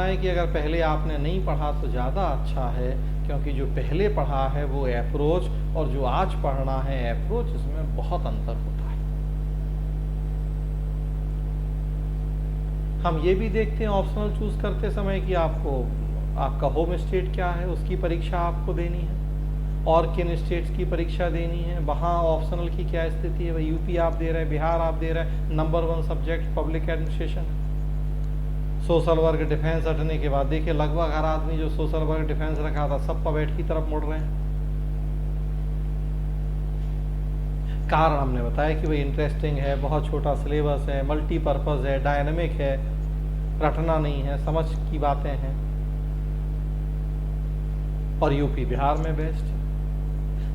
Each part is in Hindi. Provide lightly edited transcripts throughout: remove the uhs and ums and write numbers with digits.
है कि अगर पहले आपने नहीं पढ़ा तो ज़्यादा अच्छा है, क्योंकि जो पहले पढ़ा है वो अप्रोच और जो आज पढ़ना है अप्रोच, इसमें बहुत अंतर होता है। हम ये भी देखते हैं ऑप्शनल चूज करते समय कि आपका होम स्टेट क्या है, उसकी परीक्षा आपको देनी है, और किन स्टेट्स की परीक्षा देनी है, वहाँ ऑप्शनल की क्या स्थिति है। भाई यूपी आप दे रहे हैं, बिहार आप दे रहे हैं, number 1 subject public administration, social work defence हटने के बाद देखिए लगभग हर आदमी जो सोशल वर्क डिफेंस रखा था सब पवेट की तरफ मुड़ रहे हैं। कारण हमने बताया कि भाई इंटरेस्टिंग है, बहुत छोटा सिलेबस है, मल्टीपर्पज है, डायनेमिक है, रटना नहीं है, समझ की बातें हैं, और यूपी बिहार में बेस्ट है।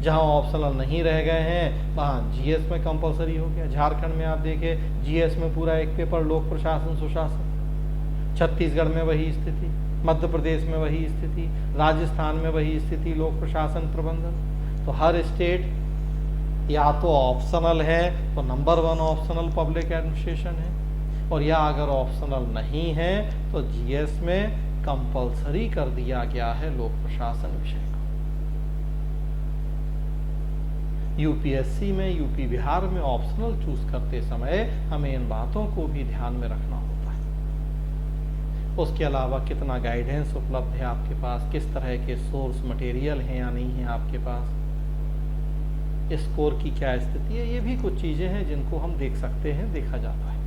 जहां ऑप्शनल नहीं रह गए हैं वहां जीएस में कंपलसरी हो गया। झारखंड में आप देखिए जीएस में पूरा एक पेपर लोक प्रशासन सुशासन, छत्तीसगढ़ में वही स्थिति, मध्य प्रदेश में वही स्थिति, राजस्थान में वही स्थिति, लोक प्रशासन प्रबंधन। तो हर स्टेट या तो ऑप्शनल है तो नंबर 1 ऑप्शनल पब्लिक एडमिनिस्ट्रेशन है, और या अगर ऑप्शनल नहीं है तो जीएस में कंपलसरी कर दिया गया है लोक प्रशासन विषय को। यूपीएससी में, यूपी बिहार में ऑप्शनल चूज करते समय हमें इन बातों को भी ध्यान में रखना होता है। उसके अलावा कितना गाइडेंस उपलब्ध है आपके पास, किस तरह के सोर्स मटेरियल हैं या नहीं है आपके पास, स्कोर की क्या स्थिति है, ये भी कुछ चीजें हैं जिनको हम देख सकते हैं, देखा जाता है।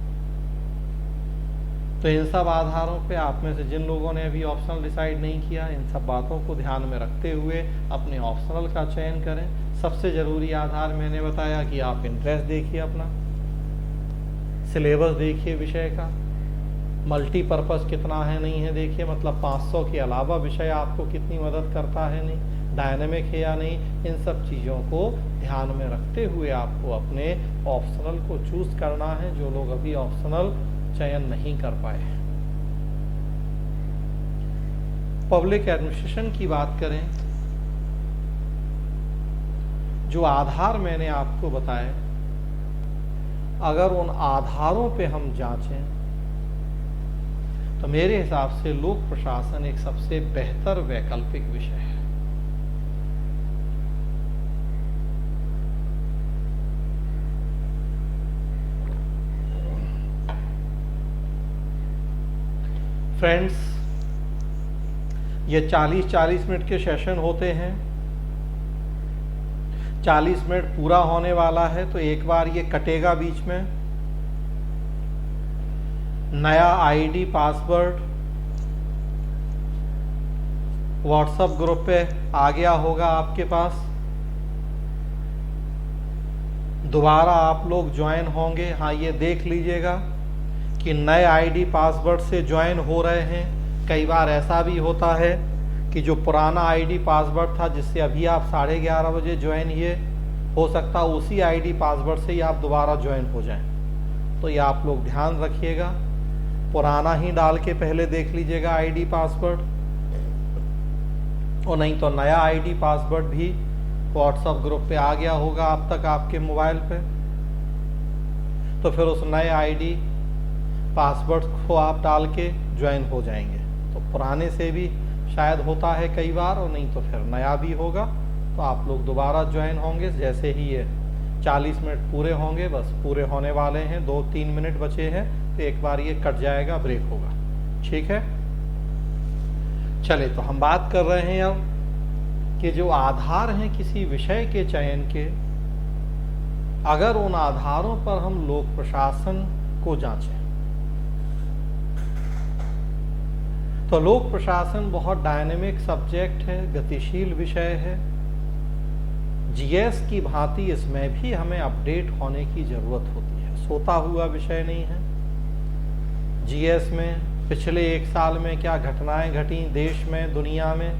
तो इन सब आधारों पे आप में से जिन लोगों ने अभी ऑप्शनल डिसाइड नहीं किया, इन सब बातों को ध्यान में रखते हुए अपने ऑप्शनल का चयन करें। सबसे जरूरी आधार मैंने बताया कि आप इंटरेस्ट देखिए, अपना सिलेबस देखिए विषय का, मल्टीपर्पज कितना है नहीं है देखिए, मतलब 500 के अलावा विषय आपको कितनी मदद करता है नहीं, डायनेमिक है या नहीं, इन सब चीज़ों को ध्यान में रखते हुए आपको अपने ऑप्शनल को चूज करना है। जो लोग अभी ऑप्शनल चयन नहीं कर पाए हैं। पब्लिक एडमिनिस्ट्रेशन की बात करें, जो आधार मैंने आपको बताए, अगर उन आधारों पे हम जांचें तो मेरे हिसाब से लोक प्रशासन एक सबसे बेहतर वैकल्पिक विषय है। फ्रेंड्स, ये 40-40 मिनट के सेशन होते हैं, 40 मिनट पूरा होने वाला है तो एक बार ये कटेगा बीच में। नया आईडी पासवर्ड व्हाट्सएप ग्रुप पे आ गया होगा आपके पास, दोबारा आप लोग ज्वाइन होंगे। हाँ, ये देख लीजिएगा कि नए आईडी पासवर्ड से ज्वाइन हो रहे हैं। कई बार ऐसा भी होता है कि जो पुराना आईडी पासवर्ड था जिससे अभी आप 11:30 बजे ज्वाइन किए, हो सकता है उसी आईडी पासवर्ड से ही आप दोबारा ज्वाइन हो जाएं। तो ये आप लोग ध्यान रखिएगा, पुराना ही डाल के पहले देख लीजिएगा आईडी पासवर्ड, और नहीं तो नया आईडी पासवर्ड भी व्हाट्सएप ग्रुप पे आ गया होगा अब तक आपके मोबाइल पे, तो फिर उस नए आईडी पासवर्ड को आप डाल के ज्वाइन हो जाएंगे। तो पुराने से भी शायद होता है कई बार, और नहीं तो फिर नया भी होगा, तो आप लोग दोबारा ज्वाइन होंगे जैसे ही ये 40 मिनट पूरे होंगे। बस पूरे होने वाले हैं, 2-3 मिनट बचे हैं, तो एक बार ये कट जाएगा, ब्रेक होगा। ठीक है, चले तो हम बात कर रहे हैं अब कि जो आधार हैं किसी विषय के चयन के, अगर उन आधारों पर हम लोक प्रशासन को जांचें तो लोक प्रशासन बहुत डायनेमिक सब्जेक्ट है, गतिशील विषय है। जीएस की भांति इसमें भी हमें अपडेट होने की जरूरत होती है, सोता हुआ विषय नहीं है। जीएस में पिछले 1 साल में क्या घटनाएं घटी देश में, दुनिया में,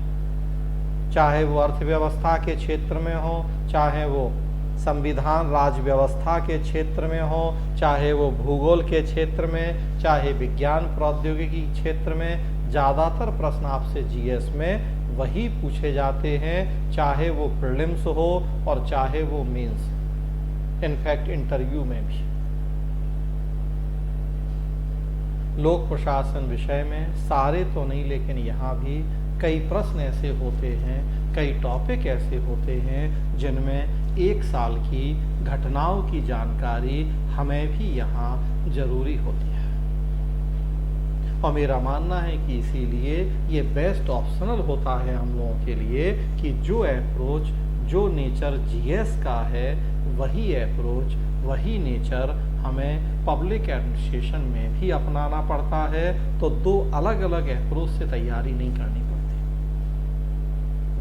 चाहे वो अर्थव्यवस्था के क्षेत्र में हो, चाहे वो संविधान राज व्यवस्था के क्षेत्र में हो, चाहे वो भूगोल के क्षेत्र में, चाहे विज्ञान प्रौद्योगिकी क्षेत्र में, ज़्यादातर प्रश्न आपसे जीएस में वही पूछे जाते हैं, चाहे वो प्रीलिम्स हो और चाहे वो मेंस, इनफैक्ट इंटरव्यू में भी। लोक प्रशासन विषय में सारे तो नहीं, लेकिन यहाँ भी कई प्रश्न ऐसे होते हैं, कई टॉपिक ऐसे होते हैं जिनमें एक साल की घटनाओं की जानकारी हमें भी यहाँ जरूरी होती है। और मेरा मानना है कि इसीलिए ये बेस्ट ऑप्शनल होता है हम लोगों के लिए कि जो अप्रोच, जो नेचर जीएस का है, वही अप्रोच, वही नेचर हमें पब्लिक एडमिनिस्ट्रेशन में भी अपनाना पड़ता है। तो दो अलग अलग अप्रोच से तैयारी नहीं करनी पड़ती,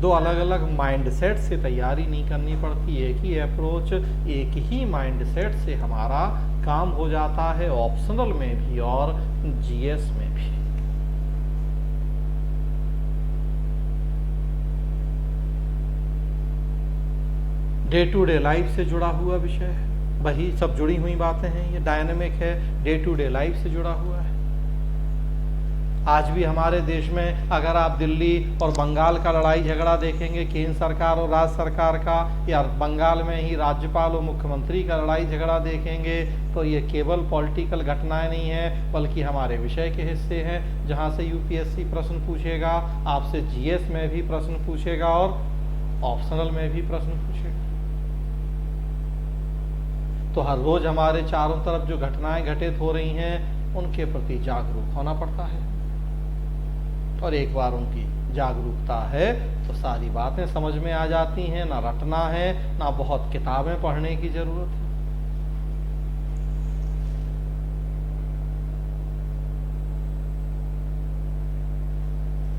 दो अलग अलग माइंडसेट से तैयारी नहीं करनी पड़ती। एक ही अप्रोच, एक ही माइंडसेट से हमारा काम हो जाता है, ऑप्शनल में भी और जीएस में भी। डे टू डे लाइफ से जुड़ा हुआ विषय है, वही सब जुड़ी हुई बातें हैं, ये डायनेमिक है, डे टू डे लाइफ से जुड़ा हुआ है। आज भी हमारे देश में अगर आप दिल्ली और बंगाल का लड़ाई झगड़ा देखेंगे, केंद्र सरकार और राज्य सरकार का, या बंगाल में ही राज्यपाल और मुख्यमंत्री का लड़ाई झगड़ा देखेंगे, तो ये केवल पॉलिटिकल घटनाएं नहीं है, बल्कि हमारे विषय के हिस्से हैं, जहां से यूपीएससी प्रश्न पूछेगा, आपसे जीएस में भी प्रश्न पूछेगा और ऑप्शनल में भी प्रश्न पूछेगा। तो हर रोज हमारे चारों तरफ जो घटनाएं घटित हो रही हैं, उनके प्रति जागरूक होना पड़ता है। और एक बार उनकी जागरूकता है तो सारी बातें समझ में आ जाती हैं, ना रटना है, ना बहुत किताबें पढ़ने की जरूरत है।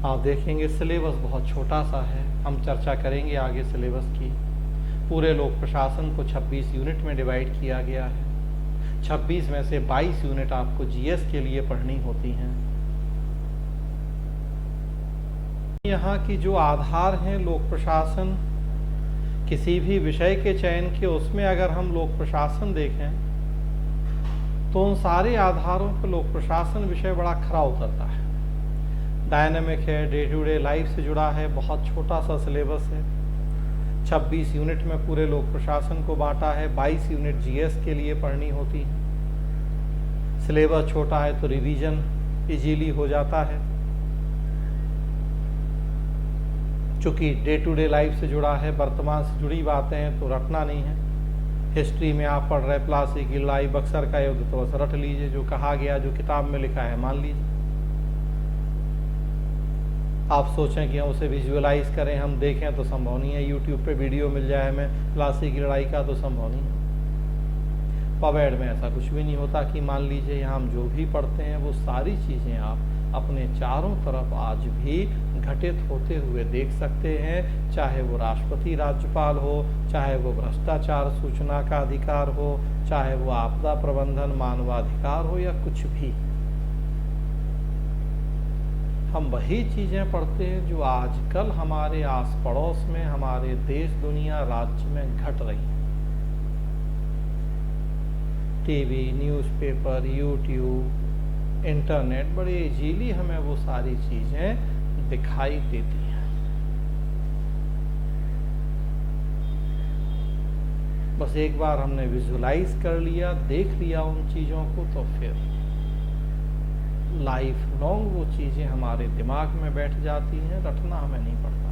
आप देखेंगे सिलेबस बहुत छोटा सा है, हम चर्चा करेंगे आगे सिलेबस की। पूरे लोक प्रशासन को 26 यूनिट में डिवाइड किया गया है। 26 में से 22 यूनिट आपको जीएस के लिए पढ़नी होती हैं। यहाँ की जो आधार हैं लोक प्रशासन, किसी भी विषय के चयन के, उसमें अगर हम लोक प्रशासन देखें तो उन सारे आधारों पर लोक प्रशासन विषय बड़ा खरा उतरता है। डायनेमिक है, डे टू डे लाइफ से जुड़ा है, बहुत छोटा सा सिलेबस है। 26 यूनिट में पूरे लोक प्रशासन को बांटा है, 22 यूनिट जीएस के लिए पढ़नी होती है। सिलेबस छोटा है तो रिवीजन इजीली हो जाता है। चूंकि डे टू डे लाइफ से जुड़ा है, वर्तमान से जुड़ी बातें हैं, तो रटना नहीं है। हिस्ट्री में आप पढ़ रहे प्लासी की लड़ाई, बक्सर का युद्ध, तो बस रट लीजिए, जो कहा गया, जो किताब में लिखा है मान लीजिए। आप सोचें कि हम उसे विजुअलाइज करें, हम देखें, तो संभव नहीं है। यूट्यूब पे वीडियो मिल जाए हमें प्लासी की लड़ाई का, तो संभव नहीं है। पवेड में ऐसा कुछ भी नहीं होता कि मान लीजिए यहाँ हम जो भी पढ़ते हैं वो सारी चीज़ें आप अपने चारों तरफ आज भी घटित होते हुए देख सकते हैं, चाहे वो राष्ट्रपति राज्यपाल हो, चाहे वो भ्रष्टाचार सूचना का अधिकार हो, चाहे वो आपदा प्रबंधन मानवाधिकार हो, या कुछ भी। हम वही चीज़ें पढ़ते हैं जो आजकल हमारे आस पड़ोस में, हमारे देश दुनिया राज्य में घट रही हैं। टीवी, न्यूज़पेपर, यूट्यूब, इंटरनेट, बड़े इजीली हमें वो सारी चीज़ें दिखाई देती हैं। बस एक बार हमने विजुलाइज कर लिया, देख लिया उन चीज़ों को, तो फिर लाइफ लॉन्ग वो चीज़ें हमारे दिमाग में बैठ जाती हैं, रटना हमें नहीं पड़ता।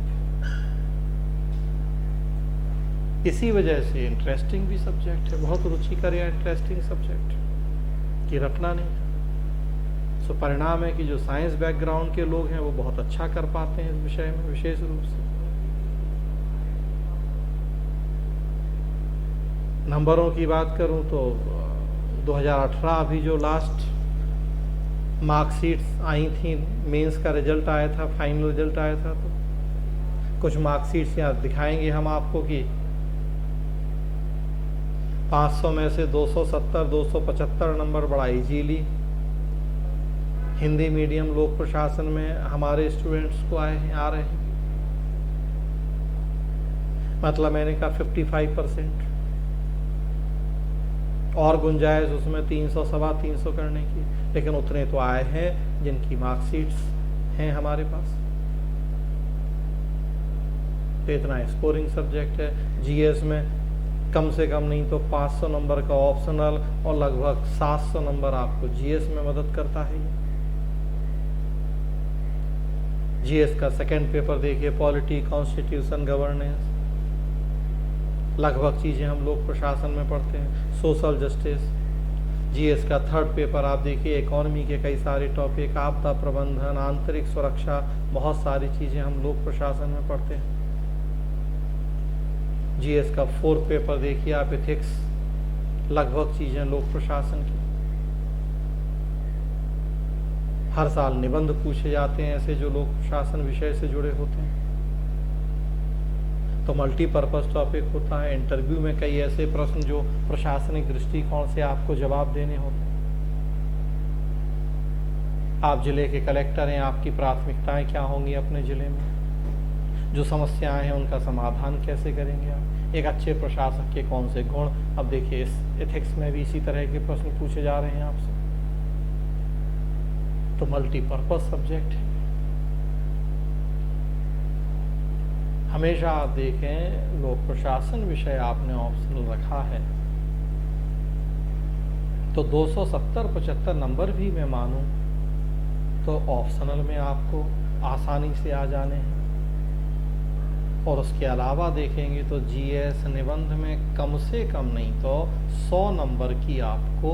इसी वजह से इंटरेस्टिंग भी सब्जेक्ट है, बहुत रुचिकर या इंटरेस्टिंग सब्जेक्ट कि रटना नहीं है। सो परिणाम है कि जो साइंस बैकग्राउंड के लोग हैं वो बहुत अच्छा कर पाते हैं इस विषय में विशेष रूप से। नंबरों की बात करूं तो 2018 अभी जो लास्ट मार्कशीट्स आई थी, मेंस का रिजल्ट आया था, फाइनल रिजल्ट आया था, तो कुछ मार्कशीट्स यहाँ दिखाएंगे हम आपको कि 500 में से 270, 275 नंबर बड़ा इजीली हिंदी मीडियम लोक प्रशासन में हमारे स्टूडेंट्स को आ रहे हैं। मतलब मैंने कहा 55%, और गुंजाइश उसमें 300, 350 करने की, लेकिन उतने तो आए हैं जिनकी मार्कशीट्स हैं हमारे पास। तो इतना स्कोरिंग सब्जेक्ट है। जीएस में कम से कम नहीं तो 500 नंबर का ऑप्शनल और लगभग 700 नंबर आपको जीएस में मदद करता है। जीएस का सेकंड पेपर देखिए, पॉलिटी, कॉन्स्टिट्यूशन, गवर्नेंस, लगभग चीजें हम लोग प्रशासन में पढ़ते हैं, सोशल जस्टिस। जीएस का थर्ड पेपर आप देखिए, इकोनॉमी के कई सारे टॉपिक, आपदा प्रबंधन, आंतरिक सुरक्षा, बहुत सारी चीजें हम लोग प्रशासन में पढ़ते हैं। जीएस का फोर्थ पेपर देखिए आप, एथिक्स, लगभग चीजें लोक प्रशासन की। हर साल निबंध पूछे जाते हैं ऐसे जो लोक प्रशासन विषय से जुड़े होते हैं। तो मल्टीपर्पज टॉपिक होता है। इंटरव्यू में कई ऐसे प्रश्न जो प्रशासनिक दृष्टिकोण से आपको जवाब देने होते हैं। आप जिले के कलेक्टर हैं, आपकी प्राथमिकताएं क्या होंगी अपने जिले में, जो समस्याएं हैं उनका समाधान कैसे करेंगे आप, एक अच्छे प्रशासक के कौन से गुण। अब देखिए इस एथिक्स में भी इसी तरह के प्रश्न पूछे जा रहे हैं आपसे। तो मल्टीपर्पज सब्जेक्ट है। हमेशा आप देखें लोक प्रशासन विषय आपने ऑप्शनल रखा है तो 270-75 नंबर भी मैं मानूं तो ऑप्शनल में आपको आसानी से आ जाने हैं। और उसके अलावा देखेंगे तो जीएस निबंध में कम से कम नहीं तो 100 नंबर की आपको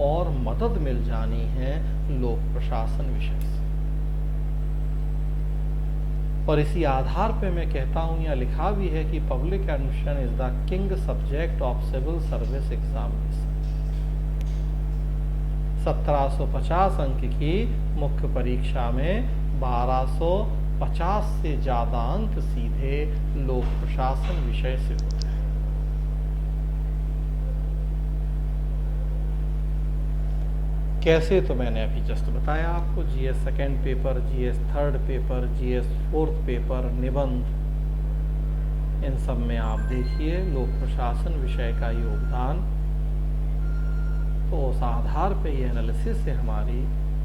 और मदद मिल जानी है लोक प्रशासन विषय से। और इसी आधार पे मैं कहता हूं, या लिखा भी है कि public administration is the king subject of civil service examination. 1750 अंक की मुख्य परीक्षा में 1250 से ज्यादा अंक सीधे लोक प्रशासन विषय से होते हैं। कैसे, तो मैंने अभी जस्ट बताया आपको। GS second paper, GS third paper, GS fourth paper, निबंध, इन सब में आप देखिए लोक प्रशासन विषय का योगदान। तो उस आधार पे ये एनालिसिस है हमारी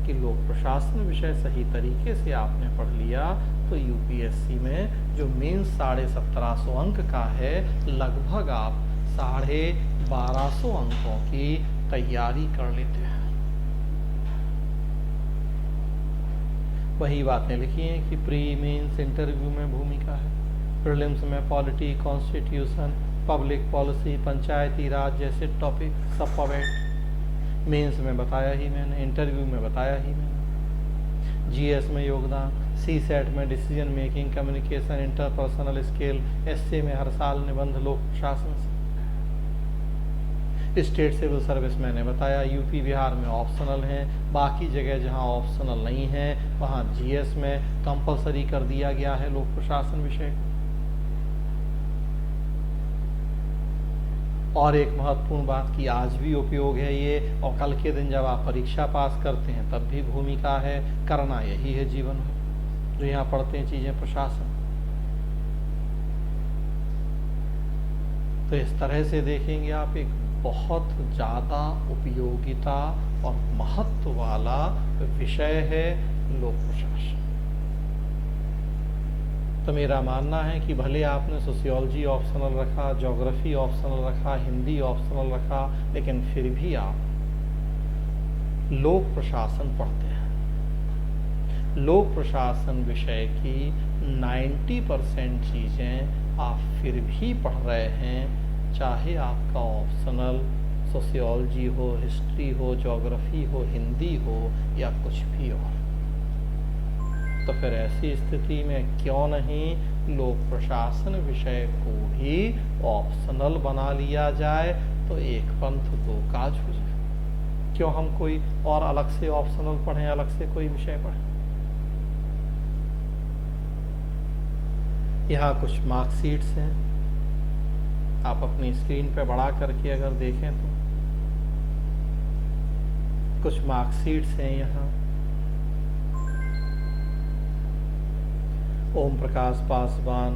कि लोक प्रशासन विषय सही तरीके से आपने पढ़ लिया तो यूपीएससी में जो मेन 1750 अंक का है, लगभग आप 1250 अंकों की तैयारी कर लेते हैं। वही बातें लिखी हैं कि प्री मेंस इंटरव्यू में भूमिका है, प्रीलिम्स में पॉलिटी, कॉन्स्टिट्यूशन, पब्लिक पॉलिसी, पंचायती राज जैसे टॉपिक सब पवेट। मेंस में बताया ही मैंने, इंटरव्यू में बताया ही मैंने। जीएस में योगदान, सीसेट में decision making, communication, interpersonal skill, essay में हर साल निबंध लोक प्रशासन से। स्टेट सिविल सर्विस मैंने बताया, यूपी बिहार में ऑप्शनल हैं, बाकी जगह जहां ऑप्शनल नहीं है वहां जीएस में कंपलसरी कर दिया गया है लोक प्रशासन विषय को। और एक महत्वपूर्ण बात की आज भी उपयोग है ये, और कल के दिन जब आप परीक्षा पास करते हैं तब भी भूमिका है, करना यही है जीवन में जो यहाँ पढ़ते हैं चीजें प्रशासन। तो इस तरह से देखेंगे आप, एक बहुत ज़्यादा उपयोगिता और महत्व वाला विषय है लोक प्रशासन। तो मेरा मानना है कि भले आपने सोशियोलॉजी ऑप्शनल रखा, ज्योग्राफी ऑप्शनल रखा, हिंदी ऑप्शनल रखा, लेकिन फिर भी आप लोक प्रशासन पढ़ते हैं। लोक प्रशासन विषय की 90% चीज़ें आप फिर भी पढ़ रहे हैं, चाहे आपका ऑप्शनल सोशियोलॉजी हो, हिस्ट्री हो, ज्योग्राफी हो, हिंदी हो या कुछ भी हो। तो फिर ऐसी स्थिति में क्यों नहीं लोक प्रशासन विषय को भी ऑप्शनल बना लिया जाए, तो एक पंथ दो काज हो जाए। क्यों हम कोई और अलग से ऑप्शनल पढ़ें, अलग से कोई विषय पढ़ें। यहाँ कुछ मार्कशीट्स हैं, आप अपनी स्क्रीन पे बढ़ा करके अगर देखें तो कुछ मार्कशीट्स हैं यहाँ। ओम प्रकाश पासवान,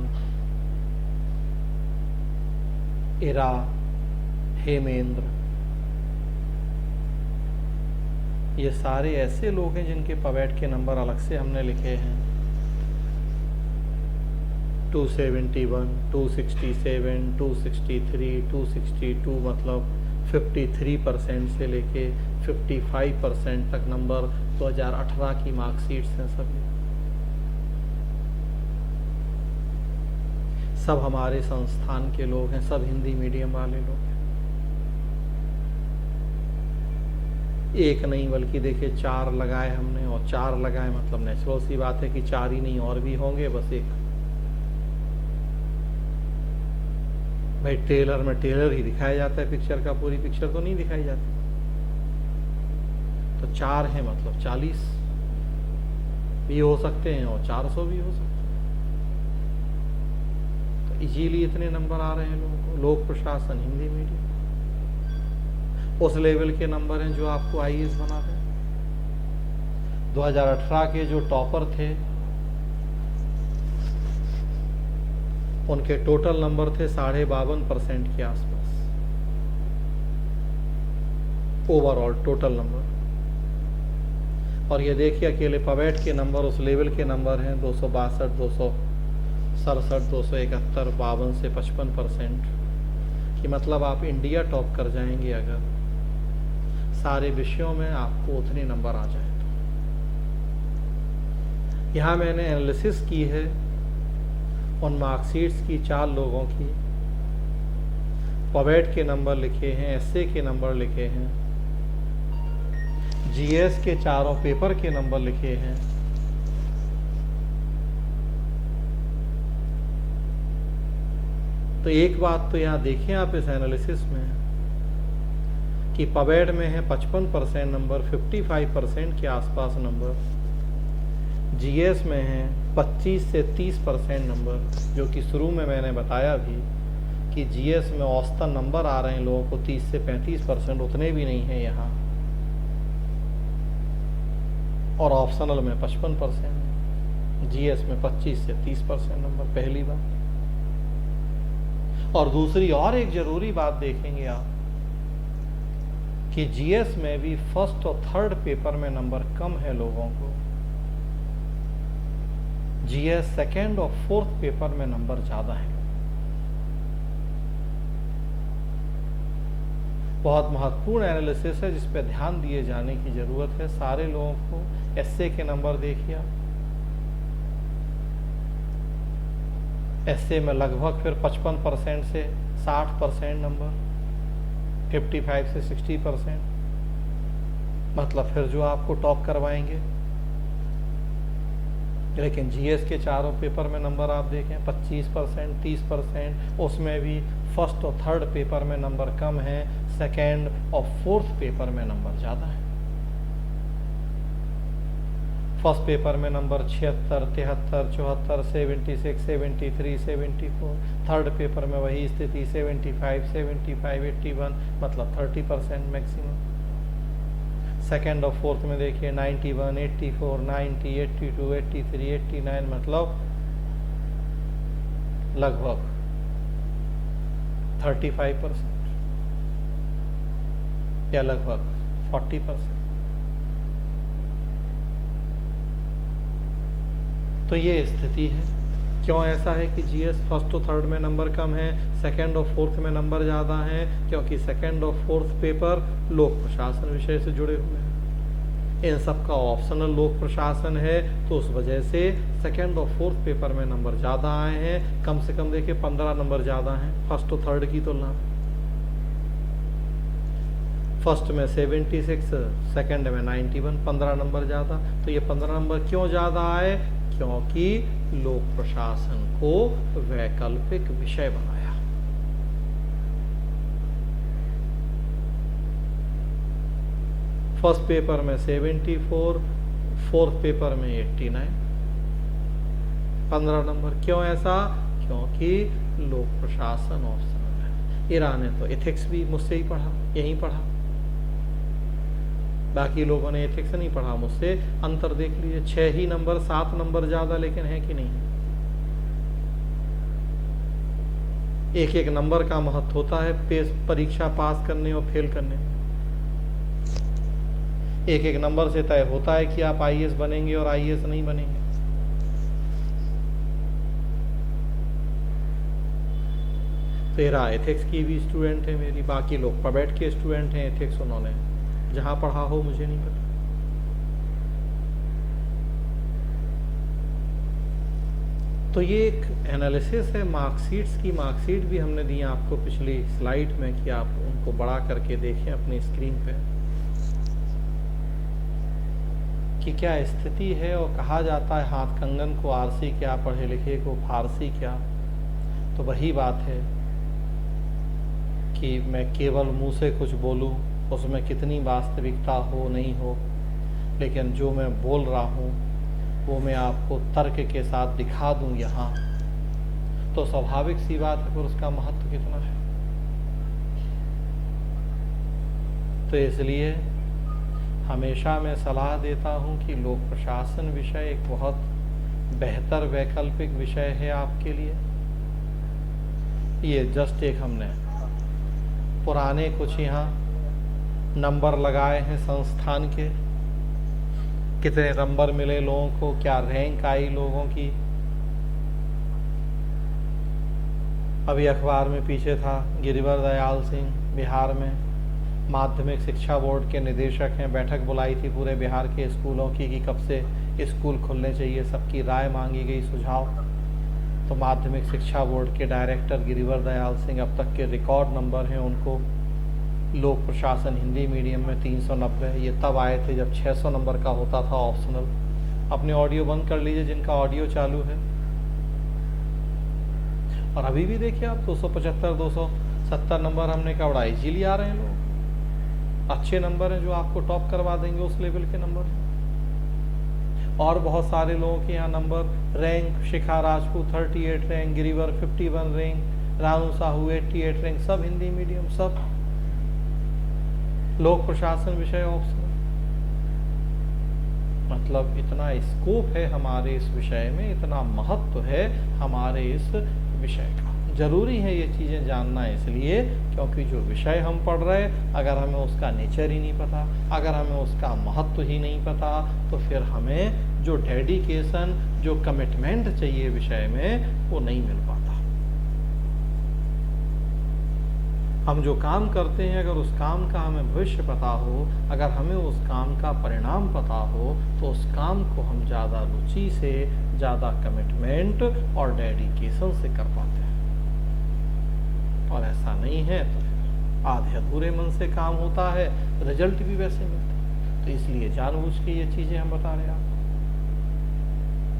इरा, हेमेंद्र, ये सारे ऐसे लोग हैं जिनके पवेट के नंबर अलग से हमने लिखे हैं। 271, 267, 263, 262 मतलब 53% से लेके 55% तक नंबर 2018 की मार्कशीट्स हैं सभी। सब हमारे संस्थान के लोग हैं, सब हिंदी मीडियम वाले लोग हैं। एक नहीं बल्कि देखिए 4 लगाए हमने, और 4 लगाए मतलब नेचुरल सी बात है कि 4 ही नहीं और भी होंगे, बस एक भाई ट्रेलर में ट्रेलर ही दिखाया जाता है पिक्चर का, पूरी पिक्चर तो नहीं दिखाई जाती। तो 4 है मतलब 40 भी हो सकते हैं और 400 भी हो सकते हैं। तो इजीली इतने नंबर आ रहे हैं लोगों को। लोक प्रशासन हिंदी मीडियम उस लेवल के नंबर हैं जो आपको आईएएस बना दें। 2018 के जो टॉपर थे उनके टोटल नंबर थे 52.5% के आसपास, ओवरऑल टोटल नंबर। और ये देखिए अकेले पवेट के नंबर उस लेवल के नंबर हैं 262, 267, 271, 52 से 55% कि मतलब आप इंडिया टॉप कर जाएंगे अगर सारे विषयों में आपको उतने नंबर आ जाए। तो यहाँ मैंने एनालिसिस की है उन मार्कशीट्स की 4 लोगों की। पवेट के नंबर लिखे हैं, एसए के नंबर लिखे हैं, जीएस के चारों पेपर के नंबर लिखे हैं। तो एक बात तो यहाँ देखें आप इस एनालिसिस में कि पवेट में है 55% नंबर, 55% के आसपास नंबर। जीएस में है 25 से 30% नंबर, जो कि शुरू में मैंने बताया भी कि जीएस में औसतन नंबर आ रहे हैं लोगों को 30 से 35%, उतने भी नहीं है यहाँ। और ऑप्शनल में 55%, जीएस में 25 से 30% नंबर, पहली बात। और दूसरी और एक जरूरी बात देखेंगे आप कि जीएस में भी फर्स्ट और थर्ड पेपर में नंबर कम है लोगों को, जीएस सेकेंड और फोर्थ पेपर में नंबर ज्यादा है। बहुत महत्वपूर्ण एनालिसिस है जिस पे ध्यान दिए जाने की जरूरत है सारे लोगों को। एसए के नंबर देखिए, एसए में लगभग फिर 55% से 60% नंबर, 55 से 60%, मतलब फिर जो आपको टॉप करवाएंगे। लेकिन जीएस के चारों पेपर में नंबर आप देखें 25%, 30%, उसमें भी फर्स्ट और थर्ड पेपर में नंबर कम है, सेकेंड और फोर्थ पेपर में नंबर ज़्यादा है। फर्स्ट पेपर में नंबर 76, 73, 74, 76, 73, 74, थर्ड पेपर में वही स्थिति 75, 75, 81, मतलब 30% मैक्सिमम। सेकेंड और फोर्थ में देखिए 91, 84, 90, 82, 83, 89, मतलब लगभग 35% या लगभग 40%। तो ये स्थिति है। क्यों ऐसा है कि जीएस फर्स्ट और थर्ड में नंबर कम है, सेकंड और फोर्थ में नंबर ज़्यादा है? क्योंकि सेकंड और फोर्थ पेपर लोक प्रशासन विषय से जुड़े हुए हैं, इन सब का ऑप्शनल लोक प्रशासन है, तो उस वजह से सेकंड और फोर्थ पेपर में नंबर ज़्यादा आए हैं। कम से कम देखिए 15 नंबर ज़्यादा हैं फर्स्ट और थर्ड की तुलना में। फर्स्ट में 76, सेकंड में 91, 15 नंबर ज़्यादा। तो ये 15 नंबर क्यों ज़्यादा आए? क्योंकि लोक प्रशासन को वैकल्पिक विषय बनाया। फर्स्ट पेपर में 74, फोर्थ पेपर में 89, 15 नंबर। क्यों ऐसा? क्योंकि लोक प्रशासन ऑप्शनल है। ईरा ने तो एथिक्स भी मुझसे ही पढ़ा, यहीं पढ़ा, बाकी लोगों ने एथिक्स नहीं पढ़ा मुझसे। अंतर देख लीजिए, 6 ही नंबर, 7 नंबर ज्यादा, लेकिन है कि नहीं? एक एक नंबर का महत्व होता है परीक्षा पास करने और फेल करने में। एक एक नंबर से तय होता है कि आप आईएएस बनेंगे और आईएएस नहीं बनेंगे। 13 एथिक्स की भी स्टूडेंट है मेरी, बाकी लोग पबेट के स्टूडेंट हैं। एथिक्स उन्होंने जहाँ पढ़ा हो मुझे नहीं पता। तो ये एक एनालिसिस है मार्कशीट्स की। मार्कशीट भी हमने दी आपको पिछली स्लाइड में कि आप उनको बड़ा करके देखें अपनी स्क्रीन पे कि क्या स्थिति है। और कहा जाता है हाथ कंगन को आरसी क्या, पढ़े लिखे को फारसी क्या। तो वही बात है कि मैं केवल मुंह से कुछ बोलूं, उसमें कितनी वास्तविकता हो नहीं हो, लेकिन जो मैं बोल रहा हूं वो मैं आपको तर्क के साथ दिखा दूं यहाँ, तो स्वाभाविक सी बात है फिर उसका महत्व कितना है। तो इसलिए हमेशा मैं सलाह देता हूं कि लोक प्रशासन विषय एक बहुत बेहतर वैकल्पिक विषय है आपके लिए। ये जस्ट एक हमने पुराने कुछ यहाँ नंबर लगाए हैं संस्थान के, कितने नंबर मिले लोगों को, क्या रैंक आई लोगों की। अभी अखबार में पीछे था गिरिवर दयाल सिंह बिहार में माध्यमिक शिक्षा बोर्ड के निदेशक हैं, बैठक बुलाई थी पूरे बिहार के स्कूलों की कि कब से स्कूल खुलने चाहिए, सबकी राय मांगी गई, सुझाव। तो माध्यमिक शिक्षा बोर्ड के डायरेक्टर गिरिवर दयाल सिंह, अब तक के रिकॉर्ड नंबर हैं उनको लोक प्रशासन हिंदी मीडियम में 390। ये तब आए थे जब 600 नंबर का होता था ऑप्शनल। अपने ऑडियो बंद कर लीजिए जिनका ऑडियो चालू है। और अभी भी देखिए आप 275 270 नंबर हमने कब बढ़ाई, इजीली आ रहे हैं लोग। अच्छे नंबर हैं जो आपको टॉप करवा देंगे, उस लेवल के नंबर हैं। और बहुत सारे लोगों के यहाँ number rank, Shikha Rajput 38 rank, Girivar 51 rank, Ranu Sahu 88 rank, सब हिंदी मीडियम, सब लोक प्रशासन विषय ऑप्शनल। मतलब इतना स्कोप है हमारे इस विषय में, इतना महत्व है हमारे इस विषय का। जरूरी है ये चीजें जानना इसलिए क्योंकि जो विषय हम पढ़ रहे, अगर हमें उसका नेचर ही नहीं पता, अगर हमें उसका महत्व ही नहीं पता, तो फिर हमें जो डेडिकेशन, जो कमिटमेंट चाहिए विषय में, वो नहीं मिल पाता। हम जो काम करते हैं, अगर उस काम का हमें भविष्य पता हो, अगर हमें उस काम का परिणाम पता हो, तो उस काम को हम ज़्यादा रुचि से, ज़्यादा कमिटमेंट और डेडिकेशन से कर पाते हैं। और ऐसा नहीं है तो फिर आधे अधूरे मन से काम होता है, रिजल्ट भी वैसे मिलता है। तो इसलिए जानबूझ के ये चीज़ें हम बता रहे हैं आपको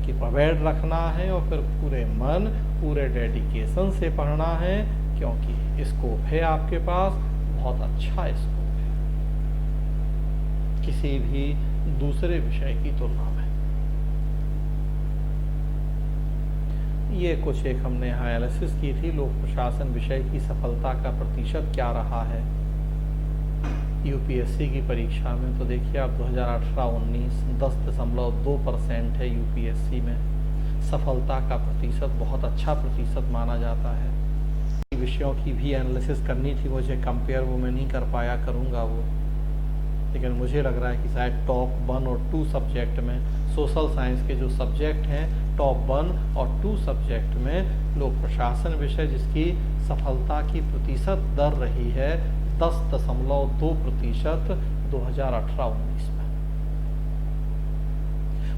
कि प्रोवाइड रखना है और फिर पूरे मन, पूरे डेडिकेशन से पढ़ना है, क्योंकि स्कोप है आपके पास, बहुत अच्छा स्कोप है किसी भी दूसरे विषय की तुलना में। ये कुछ एक हमने यहाँ एनालिसिस की थी लोक प्रशासन विषय की सफलता का प्रतिशत क्या रहा है यूपीएससी की परीक्षा में। तो देखिए आप 2018-19 10.2% है यूपीएससी में सफलता का प्रतिशत, बहुत अच्छा प्रतिशत माना जाता है। विषयों की भी एनालिसिस करनी थी मुझे, कंपेयर वो मैं नहीं कर पाया, करूँगा वो। लेकिन मुझे लग रहा है कि शायद टॉप 1 और 2 सब्जेक्ट में, सोशल साइंस के जो सब्जेक्ट हैं, टॉप 1 और 2 सब्जेक्ट में लोक प्रशासन विषय जिसकी सफलता की प्रतिशत दर रही है 10.2% 2018-19 में।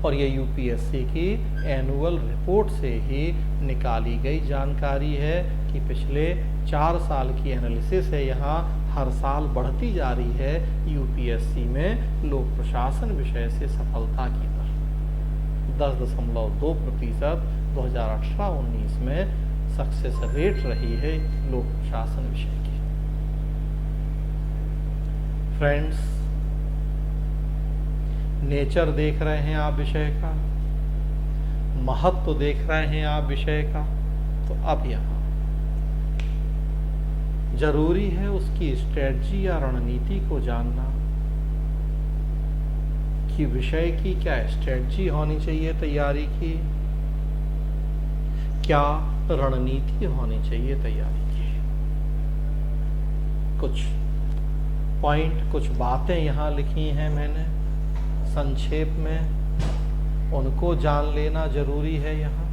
और ये यूपीएससी की एनुअल रिपोर्ट से ही निकाली गई जानकारी है कि पिछले 4 साल की एनालिसिस है, यहाँ हर साल बढ़ती जा रही है यूपीएससी में लोक प्रशासन विषय से सफलता की दर 10.2% 2018-19 में सक्सेस रेट रही है लोक प्रशासन विषय की। फ्रेंड्स, नेचर देख रहे हैं आप विषय का, महत्व देख रहे हैं आप विषय का, तो अब यहाँ जरूरी है उसकी स्ट्रेटजी या रणनीति को जानना कि विषय की क्या स्ट्रेटजी होनी चाहिए तैयारी की, क्या रणनीति होनी चाहिए तैयारी की। कुछ पॉइंट, कुछ बातें यहाँ लिखी हैं मैंने संक्षेप में, उनको जान लेना जरूरी है यहाँ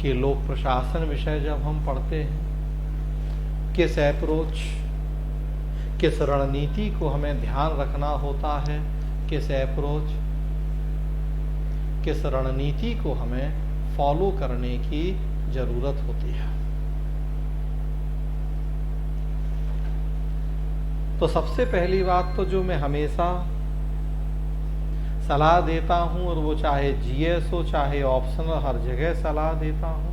कि लोक प्रशासन विषय जब हम पढ़ते हैं, किस अप्रोच, किस रणनीति को हमें ध्यान रखना होता है, किस अप्रोच, किस रणनीति को हमें फॉलो करने की जरूरत होती है। तो सबसे पहली बात तो जो मैं हमेशा सलाह देता हूं, और वो चाहे जीएस हो चाहे ऑप्शनल, हर जगह सलाह देता हूं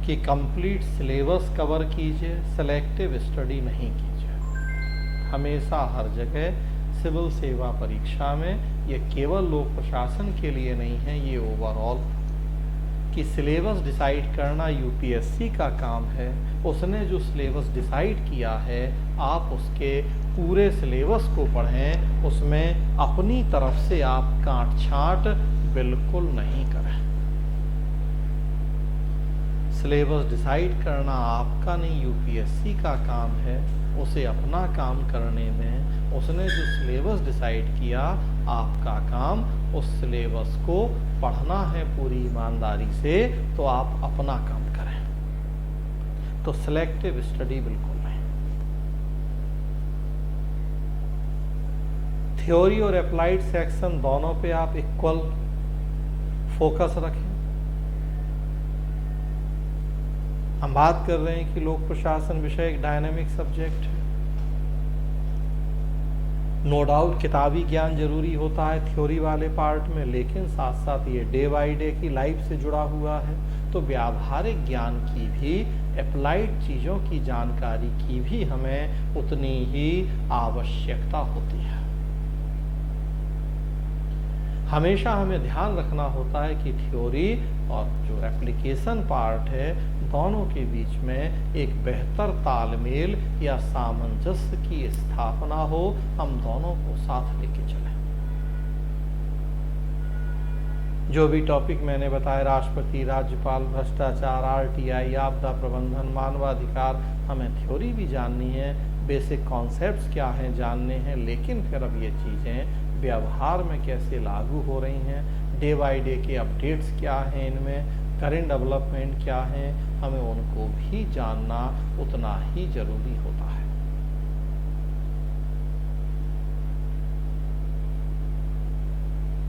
कि कंप्लीट सिलेबस कवर कीजिए, सेलेक्टिव स्टडी नहीं कीजिए। हमेशा हर जगह सिविल सेवा परीक्षा में, ये केवल लोक प्रशासन के लिए नहीं है, ये ओवरऑल कि सिलेबस डिसाइड करना यूपीएससी का काम है। उसने जो सिलेबस डिसाइड किया है, आप उसके पूरे सिलेबस को पढ़ें, उसमें अपनी तरफ से आप काट छांट बिल्कुल नहीं करें। सिलेबस डिसाइड करना आपका नहीं, यूपीएससी का काम है। उसे अपना काम करने में, उसने जो सिलेबस डिसाइड किया, आपका काम उस सिलेबस को पढ़ना है पूरी ईमानदारी से, तो आप अपना काम करें। तो सिलेक्टिव स्टडी बिल्कुल नहीं। थ्योरी और अप्लाइड सेक्शन दोनों पे आप इक्वल फोकस रखें। हम बात कर रहे हैं कि लोक प्रशासन विषय एक डायनामिक सब्जेक्ट है। नो डाउट किताबी ज्ञान जरूरी होता है थ्योरी वाले पार्ट में, लेकिन साथ साथ ये डे बाय डे की लाइफ से जुड़ा हुआ है, तो व्यावहारिक ज्ञान की भी, अप्लाइड चीज़ों की जानकारी की भी हमें उतनी ही आवश्यकता होती है। हमेशा हमें ध्यान रखना होता है कि थ्योरी और जो एप्लीकेशन पार्ट है, दोनों के बीच में एक बेहतर तालमेल या सामंजस्य की स्थापना हो, हम दोनों को साथ लेके चलें। जो भी टॉपिक मैंने बताया, राष्ट्रपति, राज्यपाल, भ्रष्टाचार, आरटीआई, आपदा प्रबंधन, मानवाधिकार, हमें थ्योरी भी जाननी है, बेसिक कॉन्सेप्ट्स क्या हैं जानने हैं, लेकिन फिर अब ये चीज़ें व्यवहार में कैसे लागू हो रही हैं, डे बाय डे के अपडेट्स क्या हैं, इनमें करंट डेवलपमेंट क्या हैं, हमें उनको भी जानना उतना ही जरूरी होता है।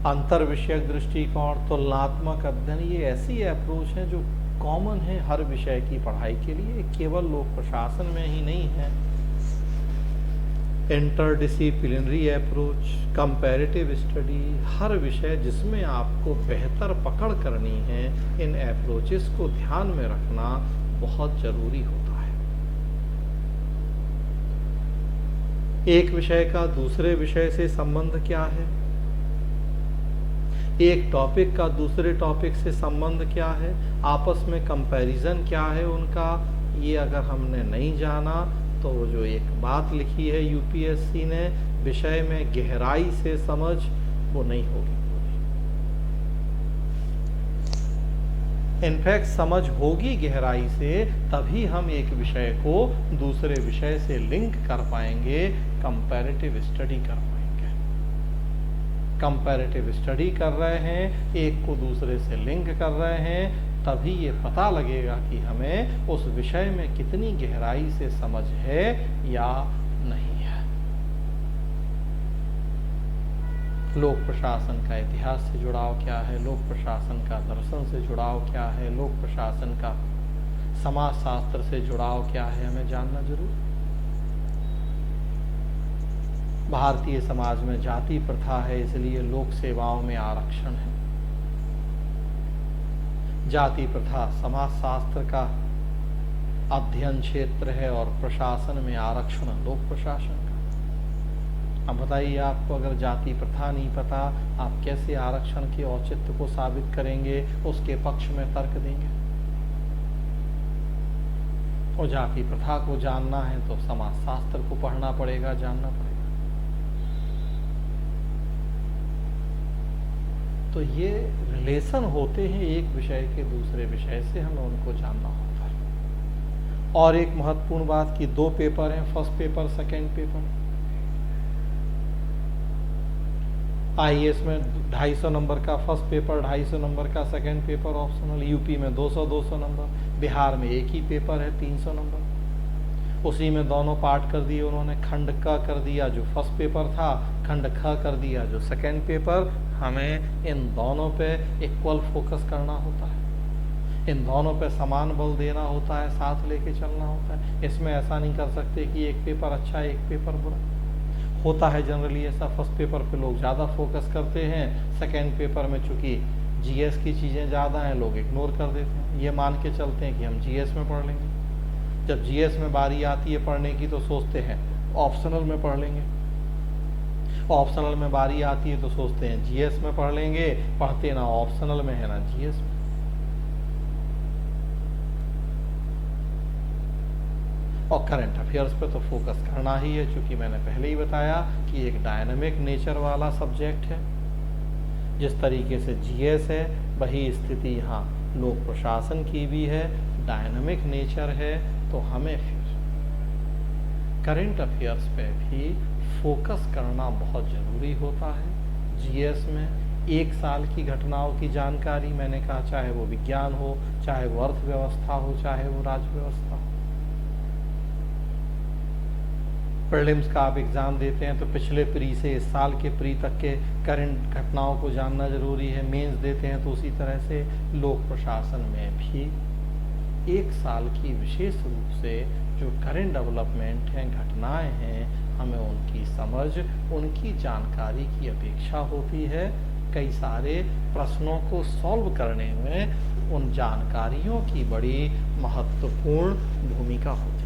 अंतर विषयक दृष्टिकोण, तुलनात्मक अध्ययन, ये ऐसी अप्रोच है जो कॉमन है हर विषय की पढ़ाई के लिए, केवल लोक प्रशासन में ही नहीं है। इंटरडिसिप्लिनरी अप्रोच, कंपैरेटिव स्टडी, हर विषय जिसमें आपको बेहतर पकड़ करनी है, इन अप्रोचेस को ध्यान में रखना बहुत जरूरी होता है। एक विषय का दूसरे विषय से संबंध क्या है, एक टॉपिक का दूसरे टॉपिक से संबंध क्या है, आपस में कंपैरिजन क्या है उनका, ये अगर हमने नहीं जाना तो जो एक बात लिखी है यूपीएससी ने, विषय में गहराई से समझ, वो नहीं होगी। इनफैक्ट समझ होगी गहराई से, तभी हम एक विषय को दूसरे विषय से लिंक कर पाएंगे, कंपैरेटिव स्टडी कर पाएंगे। कंपैरेटिव स्टडी कर रहे हैं, एक को दूसरे से लिंक कर रहे हैं, तभी ये पता लगेगा कि हमें उस विषय में कितनी गहराई से समझ है या नहीं है। लोक प्रशासन का इतिहास से जुड़ाव क्या है, लोक प्रशासन का दर्शन से जुड़ाव क्या है, लोक प्रशासन का समाज शास्त्र से जुड़ाव क्या है, हमें जानना जरूर। भारतीय समाज में जाति प्रथा है, इसलिए लोक सेवाओं में आरक्षण है। जाति प्रथा समाज शास्त्र का अध्ययन क्षेत्र है, और प्रशासन में आरक्षण लोक प्रशासन का। अब बताइए, आपको अगर जाति प्रथा नहीं पता, आप कैसे आरक्षण के औचित्य को साबित करेंगे, उसके पक्ष में तर्क देंगे? और जाति प्रथा को जानना है तो समाज शास्त्र को पढ़ना पड़ेगा, जानना पड़ेगा। तो ये रिलेशन होते हैं एक विषय के दूसरे विषय से, हमें उनको जानना होता है। और एक महत्वपूर्ण बात कि 2 पेपर हैं, first paper, second paper. IAS में 250 नंबर का फर्स्ट पेपर, 250 नंबर का सेकंड पेपर ऑप्शनल, यूपी में 200 नंबर, बिहार में एक ही पेपर है 300 नंबर। उसी में दोनों पार्ट कर दिए उन्होंने, खंड क कर दिया जो फर्स्ट पेपर था, खंड ख कर दिया जो सेकंड पेपर। हमें इन दोनों पे इक्वल फोकस करना होता है, इन दोनों पे समान बल देना होता है, साथ लेके चलना होता है। इसमें ऐसा नहीं कर सकते कि एक पेपर अच्छा है एक पेपर बुरा। होता है जनरली ऐसा, फर्स्ट पेपर पे लोग ज़्यादा फोकस करते हैं, सेकेंड पेपर में चूँकि जीएस की चीज़ें ज़्यादा हैं लोग इग्नोर कर देते हैं, ये मान के चलते हैं कि हम जीएस में पढ़ लेंगे। जब जीएस में बारी आती है पढ़ने की तो सोचते हैं ऑप्शनल में पढ़ लेंगे, ऑप्शनल में बारी आती है तो सोचते हैं जीएस में पढ़ लेंगे, पढ़ते ना ऑप्शनल में है ना जीएस में। और करंट अफेयर्स पे तो फोकस करना ही है, क्योंकि मैंने पहले ही बताया कि एक डायनामिक नेचर वाला सब्जेक्ट है। जिस तरीके से जीएस है वही स्थिति यहाँ लोक प्रशासन की भी है, डायनामिक नेचर है। तो हमें फिर करंट अफेयर्स पे भी फोकस करना बहुत ज़रूरी होता है। जीएस में एक साल की घटनाओं की जानकारी, मैंने कहा चाहे वो विज्ञान हो, चाहे वो अर्थव्यवस्था हो, चाहे वो राज्य व्यवस्था हो। प्रीलिम्स का आप एग्ज़ाम देते हैं तो पिछले प्री से इस साल के प्री तक के करंट घटनाओं को जानना ज़रूरी है। मेंस देते हैं तो उसी तरह से लोक प्रशासन में भी एक साल की विशेष रूप से जो करंट डेवलपमेंट हैं, घटनाएं हैं, हमें उनकी समझ, उनकी जानकारी की अपेक्षा होती है। कई सारे प्रश्नों को सॉल्व करने में उन जानकारियों की बड़ी महत्वपूर्ण भूमिका होती है।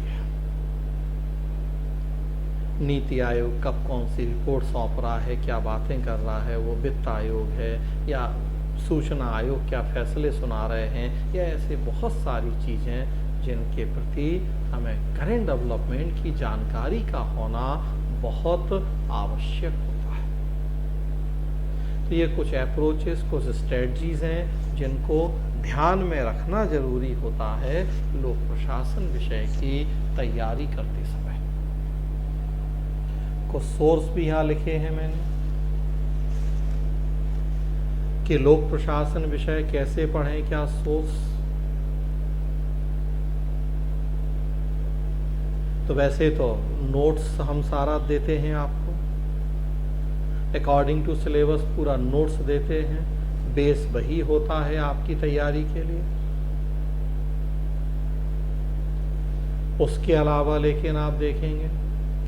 नीति आयोग कब कौन सी रिपोर्ट सौंप रहा है, क्या बातें कर रहा है, वो वित्त आयोग है या सूचना आयोग क्या फैसले सुना रहे हैं, या ऐसे बहुत सारी चीज़ें जिनके प्रति हमें करंट डेवलपमेंट की जानकारी का होना बहुत आवश्यक होता है। तो ये कुछ अप्रोचेस, कुछ स्ट्रेटजीज हैं जिनको ध्यान में रखना जरूरी होता है लोक प्रशासन विषय की तैयारी करते समय। कुछ सोर्स भी यहाँ लिखे हैं मैंने कि लोक प्रशासन विषय कैसे पढ़ें, क्या सोर्स। तो वैसे तो नोट्स हम सारा देते हैं आपको, अकॉर्डिंग टू सिलेबस पूरा नोट्स देते हैं, बेस वही होता है आपकी तैयारी के लिए। उसके अलावा लेकिन आप देखेंगे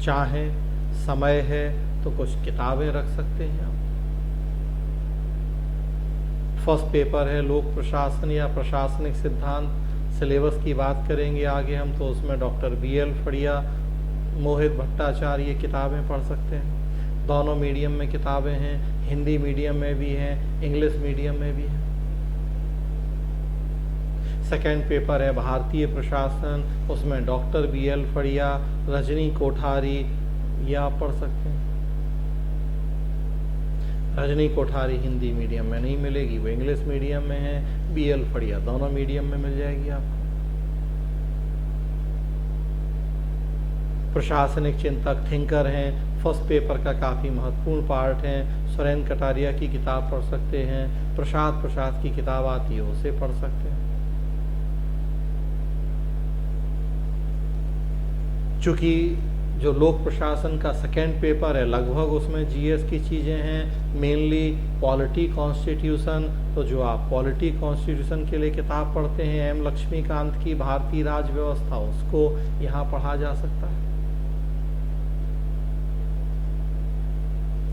चाहे समय है तो कुछ किताबें रख सकते हैं आप। फर्स्ट पेपर है लोक प्रशासन या प्रशासनिक सिद्धांत, सिलेबस की बात करेंगे आगे हम, तो उसमें डॉक्टर BL फड़िया, मोहित भट्टाचार्य ये किताबें पढ़ सकते हैं। दोनों मीडियम में किताबें हैं, हिंदी मीडियम में भी हैं, इंग्लिश मीडियम में भी हैं। सेकेंड पेपर है भारतीय प्रशासन, उसमें डॉक्टर BL फड़िया, रजनी कोठारी, ये आप पढ़ सकते हैं। रजनी कोठारी हिंदी मीडियम में नहीं मिलेगी, वो इंग्लिश मीडियम में है। BL फड़िया दोनों मीडियम में मिल जाएगी आपको। प्रशासनिक चिंतक थिंकर हैं, फर्स्ट पेपर का काफ़ी महत्वपूर्ण पार्ट है। सुरेंद्र कटारिया की किताब पढ़ सकते हैं, प्रसाद की किताब आती है उसे पढ़ सकते हैं। चूँकि जो लोक प्रशासन का सेकेंड पेपर है लगभग उसमें जीएस की चीज़ें हैं, मेनली पॉलिटी कॉन्स्टिट्यूशन। तो जो आप पॉलिटी कॉन्स्टिट्यूशन के लिए किताब पढ़ते हैं M लक्ष्मीकांत की भारतीय राज्य व्यवस्था, उसको यहाँ पढ़ा जा सकता है।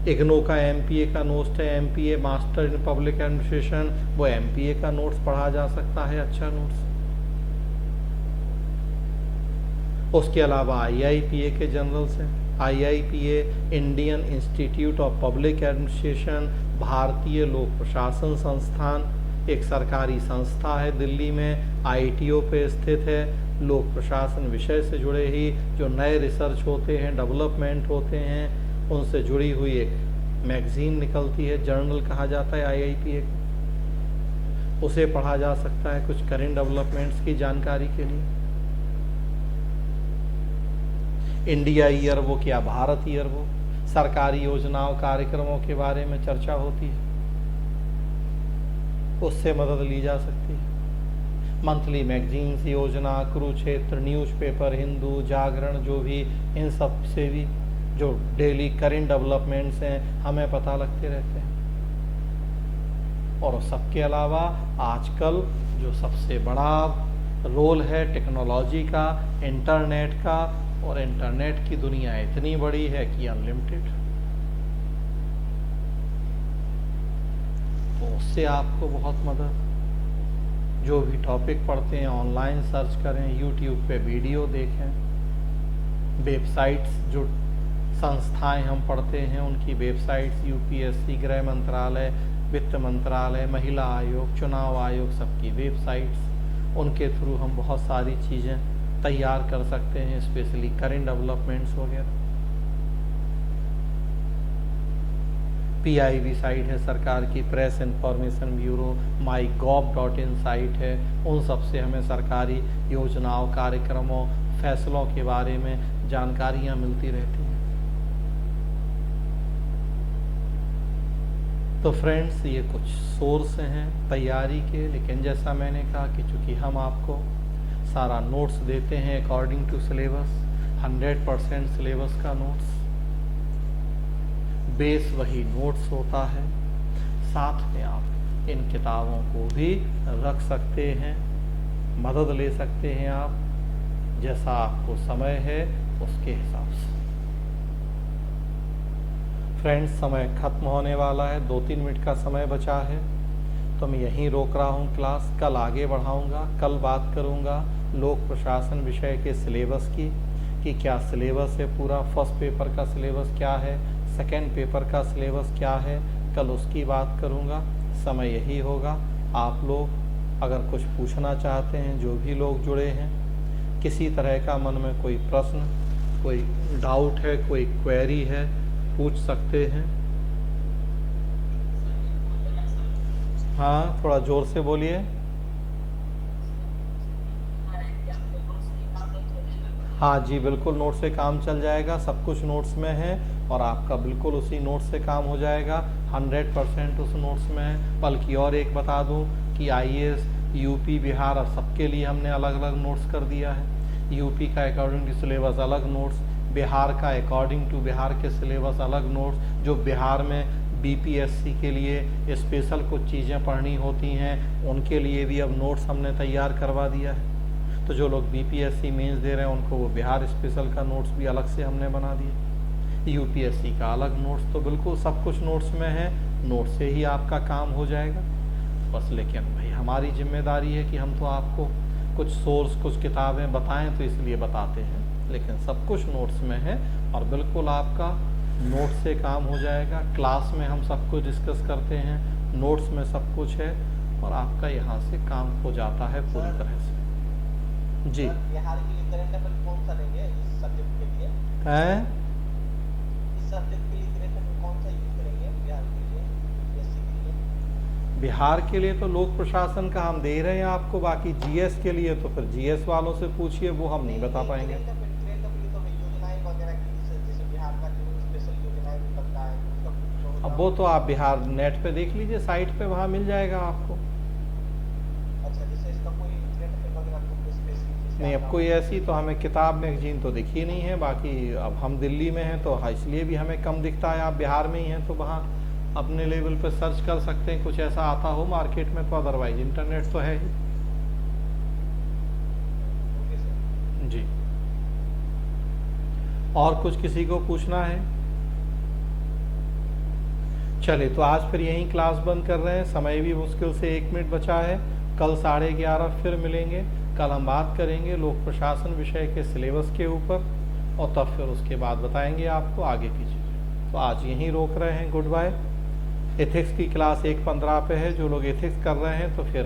इग्नो का MPA का नोट्स है, MPA master in public administration, वो MPA का नोट्स पढ़ा जा सकता है, अच्छा नोट्स। उसके अलावा IIPA के जनरल्स हैं, IIPA Indian institute of public administration, भारतीय लोक प्रशासन संस्थान, एक सरकारी संस्था है दिल्ली में, ITO पे स्थित है। लोक प्रशासन विषय से जुड़े ही जो नए रिसर्च होते हैं, डेवलपमेंट होते हैं, उनसे जुड़ी हुई एक मैगजीन निकलती है, जर्नल कहा जाता है IIPA को, उसे पढ़ा जा सकता है कुछ करंट डेवलपमेंट्स की जानकारी के लिए। इंडिया ईयर वो क्या भारत ईयर वो, सरकारी योजनाओं कार्यक्रमों के बारे में चर्चा होती है, उससे मदद ली जा सकती है। मंथली मैगजीन्स, योजना, कुरुक्षेत्र, न्यूज़पेपर, हिंदू, जागरण, जो भी इन सब से भी जो डेली करेंट डेवलपमेंट्स हैं हमें पता लगते रहते हैं। और सबके अलावा आजकल जो सबसे बड़ा रोल है टेक्नोलॉजी का, इंटरनेट का, और इंटरनेट की दुनिया इतनी बड़ी है कि अनलिमिटेड, तो उससे आपको बहुत मदद। जो भी टॉपिक पढ़ते हैं ऑनलाइन सर्च करें, यूट्यूब पे वीडियो देखें, वेबसाइट्स जो संस्थाएं हम पढ़ते हैं उनकी वेबसाइट्स, यूपीएससी, गृह मंत्रालय, वित्त मंत्रालय, महिला आयोग, चुनाव आयोग, सबकी वेबसाइट्स, उनके थ्रू हम बहुत सारी चीज़ें तैयार कर सकते हैं, स्पेशली करेंट डेवलपमेंट्स वगैरह। PIB साइट है सरकार की, press information bureau, mygov.in site है, उन सब से हमें सरकारी योजनाओं, कार्यक्रमों, फैसलों के बारे में जानकारियाँ मिलती रहती हैं। तो फ्रेंड्स, ये कुछ सोर्स हैं तैयारी के, लेकिन जैसा मैंने कहा कि चूँकि हम आपको सारा नोट्स देते हैं अकॉर्डिंग टू सिलेबस, 100% सिलेबस का नोट्स, बेस वही नोट्स होता है, साथ में आप इन किताबों को भी रख सकते हैं, मदद ले सकते हैं आप, जैसा आपको समय है उसके हिसाब से। फ्रेंड्स, समय खत्म होने वाला है, 2-3 मिनट का समय बचा है, तो मैं यहीं रोक रहा हूँ क्लास। कल आगे बढ़ाऊँगा, कल बात करूँगा लोक प्रशासन विषय के सिलेबस की, कि क्या सिलेबस है पूरा, फर्स्ट पेपर का सिलेबस क्या है, सेकेंड पेपर का सिलेबस क्या है, कल उसकी बात करूँगा। समय यही होगा। आप लोग अगर कुछ पूछना चाहते हैं, जो भी लोग जुड़े हैं, किसी तरह का मन में कोई प्रश्न, कोई डाउट है, कोई क्वेरी है, पूछ सकते हैं। हाँ, थोड़ा जोर से बोलिए। हाँ जी, बिल्कुल नोट से काम चल जाएगा, सब कुछ नोट्स में है और आपका बिल्कुल उसी नोट से काम हो जाएगा, 100% उस नोट्स में है। बल्कि और एक बता दूं कि IAS, यूपी, बिहार, अब सबके लिए हमने अलग अलग नोट्स कर दिया है। यूपी का अकॉर्डिंग टू सिलेबस अलग नोट्स, बिहार का अकॉर्डिंग टू बिहार के सिलेबस अलग नोट्स, जो बिहार में BPSC के लिए स्पेशल कुछ चीज़ें पढ़नी होती हैं उनके लिए भी अब नोट्स हमने तैयार करवा दिया है। तो जो लोग BPSC मेंस दे रहे हैं उनको वो बिहार स्पेशल का नोट्स भी अलग से हमने बना दिया, UPSC का अलग नोट्स, तो बिल्कुल सब कुछ नोट्स में है, नोट से ही आपका काम हो जाएगा बस। लेकिन भाई हमारी जिम्मेदारी है कि हम तो आपको कुछ सोर्स, कुछ किताबें बताएं, तो इसलिए बताते हैं, लेकिन सब कुछ नोट्स में है और बिल्कुल आपका नोट से काम हो जाएगा। क्लास में हम सब कुछ डिस्कस करते हैं, नोट्स में सब कुछ है और आपका यहाँ से काम हो जाता है पूरी तरह से। जी, बिहार के लिए करंट अफेयर कौन सा लेंगे इस सब्जेक्ट के लिए? हैं? इस सब्जेक्ट के लिए करंट अफेयर कौन सा यूज करेंगे बिहार के लिए, BPSC के लिए? बिहार के लिए तो लोक प्रशासन का हम दे रहे हैं आपको, बाकी GS के लिए तो फिर GS वालों से पूछिए, वो हम नहीं बता पाएंगे। करंट अफेयर तो योजनाएं वगैरह की, जैसे बिहार का जो स्पेशल योजनाएं निकलता है उसका कुछ अब वो तो आप बिहार नेट पे देख लीजिए, साइट पे, वहाँ मिल जाएगा आपको। अच्छा, जैसे इसका कोई करंट अफेयर वगैरह तो स्पेसिफिक नहीं, अब कोई ऐसी तो हमें किताब मैगजीन तो दिखी नहीं है। बाकी अब हम दिल्ली में हैं तो इसलिए भी हमें कम दिखता है, आप बिहार में ही हैं तो वहाँ अपने लेवल पे सर्च कर सकते हैं, कुछ ऐसा आता हो मार्केट में तो, अदरवाइज इंटरनेट तो है ही। जी, और कुछ किसी को पूछना है? चलिए, तो आज फिर यहीं क्लास बंद कर रहे हैं, समय भी मुश्किल से 1 मिनट बचा है। कल 11:30 फिर मिलेंगे। कल हम बात करेंगे लोक प्रशासन विषय के सिलेबस के ऊपर और तब फिर उसके बाद बताएंगे आपको आगे की चीज़ें। तो आज यहीं रोक रहे हैं, गुड बाय। एथिक्स की क्लास 1:15 पे है, जो लोग एथिक्स कर रहे हैं तो फिर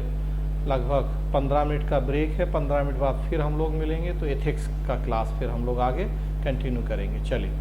लगभग 15 मिनट का ब्रेक है, 15 मिनट बाद फिर हम लोग मिलेंगे, तो एथिक्स का क्लास फिर हम लोग आगे कंटिन्यू करेंगे। चलिए।